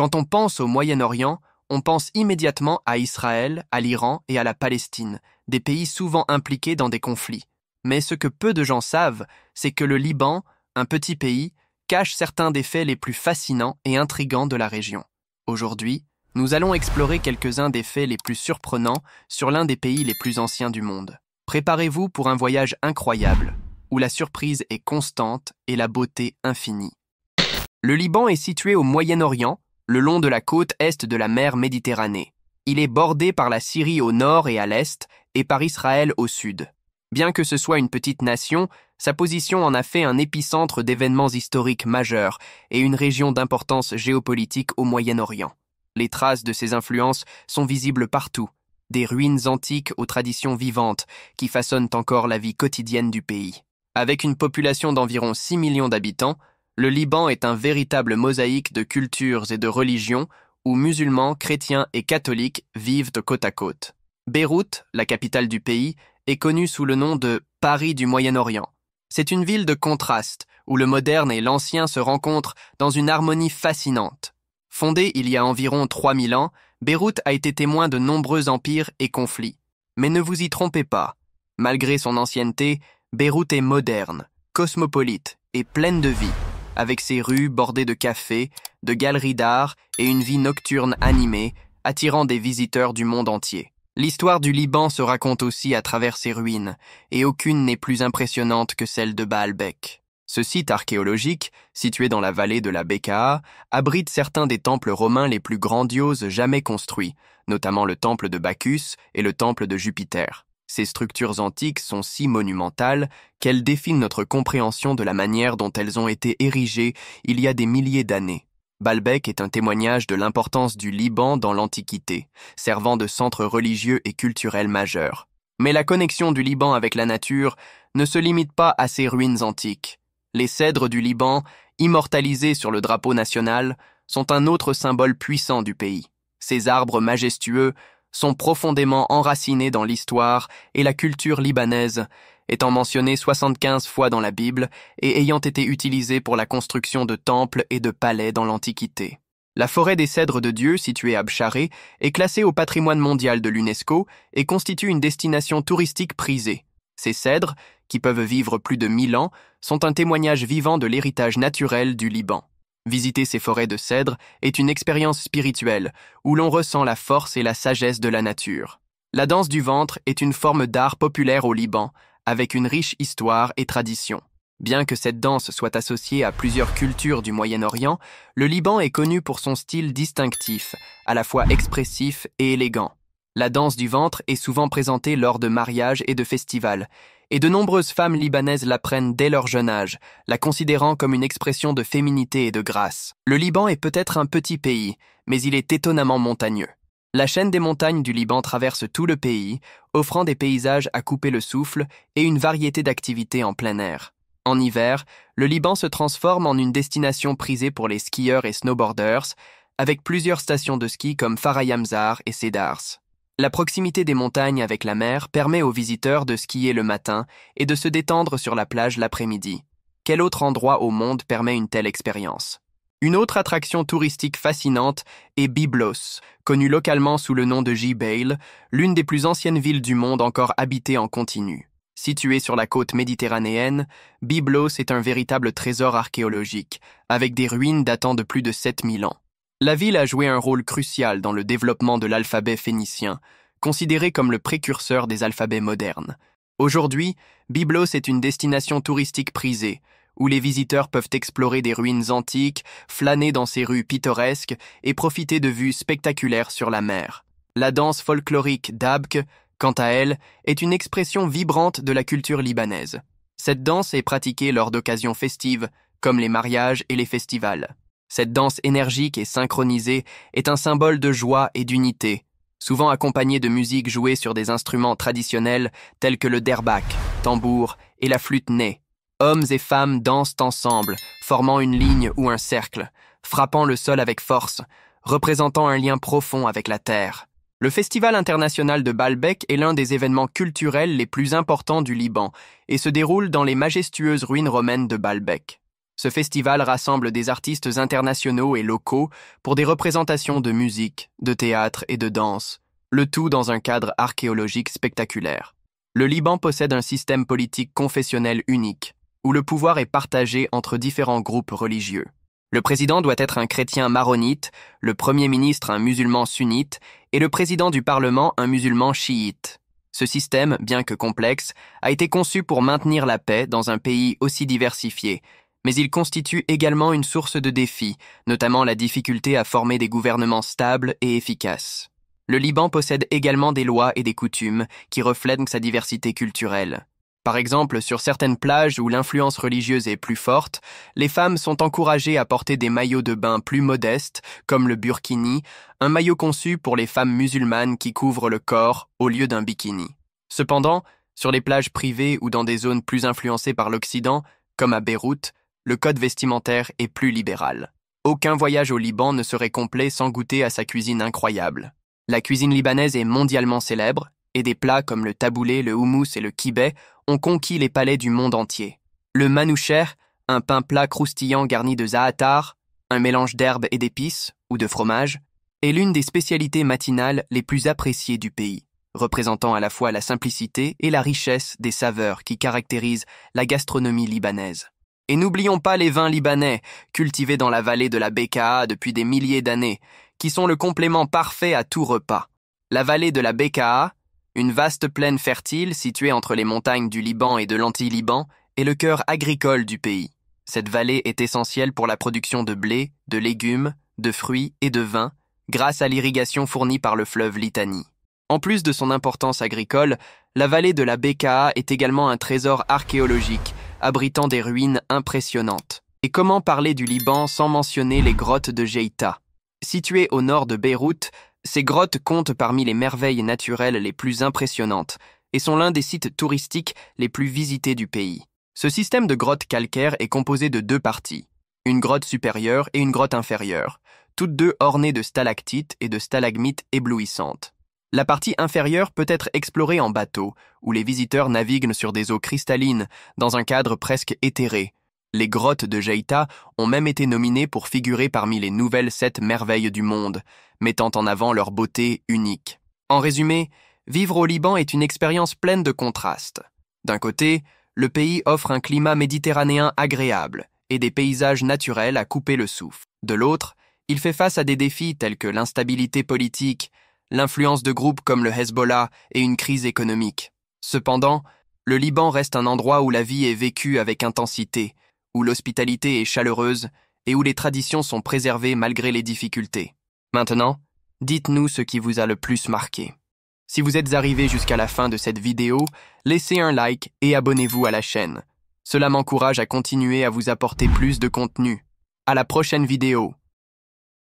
Quand on pense au Moyen-Orient, on pense immédiatement à Israël, à l'Iran et à la Palestine, des pays souvent impliqués dans des conflits. Mais ce que peu de gens savent, c'est que le Liban, un petit pays, cache certains des faits les plus fascinants et intrigants de la région. Aujourd'hui, nous allons explorer quelques-uns des faits les plus surprenants sur l'un des pays les plus anciens du monde. Préparez-vous pour un voyage incroyable, où la surprise est constante et la beauté infinie. Le Liban est situé au Moyen-Orient, le long de la côte est de la mer Méditerranée. Il est bordé par la Syrie au nord et à l'est, et par Israël au sud. Bien que ce soit une petite nation, sa position en a fait un épicentre d'événements historiques majeurs et une région d'importance géopolitique au Moyen-Orient. Les traces de ces influences sont visibles partout, des ruines antiques aux traditions vivantes qui façonnent encore la vie quotidienne du pays. Avec une population d'environ 6 millions d'habitants, le Liban est un véritable mosaïque de cultures et de religions où musulmans, chrétiens et catholiques vivent côte à côte. Beyrouth, la capitale du pays, est connue sous le nom de Paris du Moyen-Orient. C'est une ville de contraste où le moderne et l'ancien se rencontrent dans une harmonie fascinante. Fondée il y a environ 3000 ans, Beyrouth a été témoin de nombreux empires et conflits. Mais ne vous y trompez pas. Malgré son ancienneté, Beyrouth est moderne, cosmopolite et pleine de vie, avec ses rues bordées de cafés, de galeries d'art et une vie nocturne animée, attirant des visiteurs du monde entier. L'histoire du Liban se raconte aussi à travers ses ruines, et aucune n'est plus impressionnante que celle de Baalbek. Ce site archéologique, situé dans la vallée de la Bekaa, abrite certains des temples romains les plus grandioses jamais construits, notamment le temple de Bacchus et le temple de Jupiter. Ces structures antiques sont si monumentales qu'elles défient notre compréhension de la manière dont elles ont été érigées il y a des milliers d'années. Baalbek est un témoignage de l'importance du Liban dans l'Antiquité, servant de centre religieux et culturel majeur. Mais la connexion du Liban avec la nature ne se limite pas à ces ruines antiques. Les cèdres du Liban, immortalisés sur le drapeau national, sont un autre symbole puissant du pays. Ces arbres majestueux sont profondément enracinés dans l'histoire et la culture libanaise, étant mentionnés 75 fois dans la Bible et ayant été utilisés pour la construction de temples et de palais dans l'Antiquité. La forêt des cèdres de Dieu, située à Bcharé, est classée au patrimoine mondial de l'UNESCO et constitue une destination touristique prisée. Ces cèdres, qui peuvent vivre plus de 1000 ans, sont un témoignage vivant de l'héritage naturel du Liban. Visiter ces forêts de cèdres est une expérience spirituelle où l'on ressent la force et la sagesse de la nature. La danse du ventre est une forme d'art populaire au Liban, avec une riche histoire et tradition. Bien que cette danse soit associée à plusieurs cultures du Moyen-Orient, le Liban est connu pour son style distinctif, à la fois expressif et élégant. La danse du ventre est souvent présentée lors de mariages et de festivals, et de nombreuses femmes libanaises l'apprennent dès leur jeune âge, la considérant comme une expression de féminité et de grâce. Le Liban est peut-être un petit pays, mais il est étonnamment montagneux. La chaîne des montagnes du Liban traverse tout le pays, offrant des paysages à couper le souffle et une variété d'activités en plein air. En hiver, le Liban se transforme en une destination prisée pour les skieurs et snowboarders, avec plusieurs stations de ski comme Farayamzar et Cedars. La proximité des montagnes avec la mer permet aux visiteurs de skier le matin et de se détendre sur la plage l'après-midi. Quel autre endroit au monde permet une telle expérience? Une autre attraction touristique fascinante est Byblos, connue localement sous le nom de Jbeil, l'une des plus anciennes villes du monde encore habitée en continu. Située sur la côte méditerranéenne, Byblos est un véritable trésor archéologique, avec des ruines datant de plus de 7000 ans. La ville a joué un rôle crucial dans le développement de l'alphabet phénicien, considéré comme le précurseur des alphabets modernes. Aujourd'hui, Byblos est une destination touristique prisée, où les visiteurs peuvent explorer des ruines antiques, flâner dans ses rues pittoresques et profiter de vues spectaculaires sur la mer. La danse folklorique d'Abk, quant à elle, est une expression vibrante de la culture libanaise. Cette danse est pratiquée lors d'occasions festives, comme les mariages et les festivals. Cette danse énergique et synchronisée est un symbole de joie et d'unité, souvent accompagnée de musique jouée sur des instruments traditionnels tels que le derbak, tambour et la flûte ney. Hommes et femmes dansent ensemble, formant une ligne ou un cercle, frappant le sol avec force, représentant un lien profond avec la terre. Le Festival international de Baalbek est l'un des événements culturels les plus importants du Liban et se déroule dans les majestueuses ruines romaines de Baalbek. Ce festival rassemble des artistes internationaux et locaux pour des représentations de musique, de théâtre et de danse, le tout dans un cadre archéologique spectaculaire. Le Liban possède un système politique confessionnel unique, où le pouvoir est partagé entre différents groupes religieux. Le président doit être un chrétien maronite, le premier ministre un musulman sunnite et le président du Parlement un musulman chiite. Ce système, bien que complexe, a été conçu pour maintenir la paix dans un pays aussi diversifié, mais il constitue également une source de défis, notamment la difficulté à former des gouvernements stables et efficaces. Le Liban possède également des lois et des coutumes qui reflètent sa diversité culturelle. Par exemple, sur certaines plages où l'influence religieuse est plus forte, les femmes sont encouragées à porter des maillots de bain plus modestes, comme le burkini, un maillot conçu pour les femmes musulmanes qui couvrent le corps au lieu d'un bikini. Cependant, sur les plages privées ou dans des zones plus influencées par l'Occident, comme à Beyrouth, le code vestimentaire est plus libéral. Aucun voyage au Liban ne serait complet sans goûter à sa cuisine incroyable. La cuisine libanaise est mondialement célèbre, et des plats comme le taboulé, le houmous et le kibé ont conquis les palais du monde entier. Le manoucher, un pain plat croustillant garni de za'atar, un mélange d'herbes et d'épices, ou de fromage, est l'une des spécialités matinales les plus appréciées du pays, représentant à la fois la simplicité et la richesse des saveurs qui caractérisent la gastronomie libanaise. Et n'oublions pas les vins libanais, cultivés dans la vallée de la Bekaa depuis des milliers d'années, qui sont le complément parfait à tout repas. La vallée de la Bekaa, une vaste plaine fertile située entre les montagnes du Liban et de l'Anti-Liban, est le cœur agricole du pays. Cette vallée est essentielle pour la production de blé, de légumes, de fruits et de vin, grâce à l'irrigation fournie par le fleuve Litani. En plus de son importance agricole, la vallée de la Bekaa est également un trésor archéologique, abritant des ruines impressionnantes. Et comment parler du Liban sans mentionner les grottes de Jeïta? Situées au nord de Beyrouth, ces grottes comptent parmi les merveilles naturelles les plus impressionnantes et sont l'un des sites touristiques les plus visités du pays. Ce système de grottes calcaires est composé de deux parties, une grotte supérieure et une grotte inférieure, toutes deux ornées de stalactites et de stalagmites éblouissantes. La partie inférieure peut être explorée en bateau, où les visiteurs naviguent sur des eaux cristallines, dans un cadre presque éthéré. Les grottes de Jeïta ont même été nominées pour figurer parmi les nouvelles 7 merveilles du monde, mettant en avant leur beauté unique. En résumé, vivre au Liban est une expérience pleine de contrastes. D'un côté, le pays offre un climat méditerranéen agréable et des paysages naturels à couper le souffle. De l'autre, il fait face à des défis tels que l'instabilité politique, l'influence de groupes comme le Hezbollah et une crise économique. Cependant, le Liban reste un endroit où la vie est vécue avec intensité, où l'hospitalité est chaleureuse et où les traditions sont préservées malgré les difficultés. Maintenant, dites-nous ce qui vous a le plus marqué. Si vous êtes arrivé jusqu'à la fin de cette vidéo, laissez un like et abonnez-vous à la chaîne. Cela m'encourage à continuer à vous apporter plus de contenu. À la prochaine vidéo.